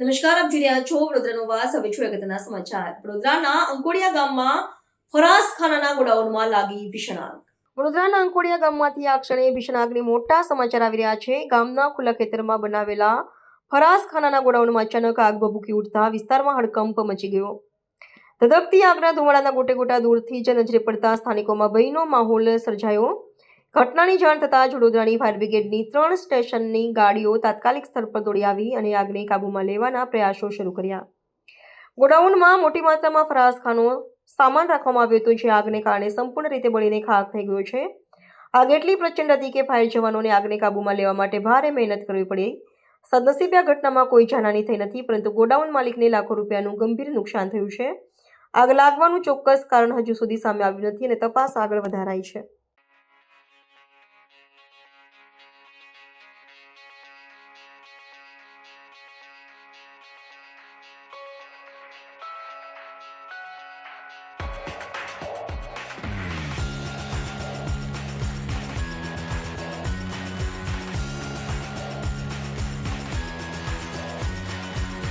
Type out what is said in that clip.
નમસ્કાર, આપ જોઈ રહ્યા છો વડોદરાનો વાસ. હવે છું અગત્યના સમાચાર. વડોદરાના અંકોડિયા ગામમાં ફરાસખાનાના ગોડાઉનમાં લાગી ભીષણ આગ. વડોદરાના અંકોડિયા ગામમાંથી આ ક્ષણે ભીષણ આગની મોટા સમાચાર આવી રહ્યા છે. ગામના ખુલ્લા ખેતરમાં બનાવેલા ફરાસખાનાના ગોડાઉનમાં અચાનક આગ ભભૂકી ઉઠતા વિસ્તારમાં હડકંપ મચી ગયો. ધધકતી આગના ધુમાડાના ગોટે ગોટા દૂરથી જ નજરે પડતા સ્થાનિકોમાં ભયનો માહોલ સર્જાયો. ઘટનાની જાણ થતાં જ વડોદરાની ફાયર બ્રિગેડની 3 સ્ટેશનની ગાડીઓ તાત્કાલિક સ્થળ પર દોડી આવી અને આગને કાબૂમાં લેવાના પ્રયાસો શરૂ કર્યા. ગોડાઉનમાં મોટી માત્રામાં ફરાસખાનો સામાન રાખવામાં આવ્યો હતો, જે આગને કારણે સંપૂર્ણ રીતે બળીને ખાખ થઈ ગયો છે. આગ એટલી પ્રચંડ હતી કે ફાયર જવાનોને આગને કાબૂમાં લેવા માટે ભારે મહેનત કરવી પડી. સદનસીબે આ ઘટનામાં કોઈ જાનહાની થઈ નથી, પરંતુ ગોડાઉન માલિકને લાખો રૂપિયાનું ગંભીર નુકસાન થયું છે. આગ લાગવાનું ચોક્કસ કારણ હજુ સુધી સામે આવ્યું નથી અને તપાસ આગળ વધારાઈ છે.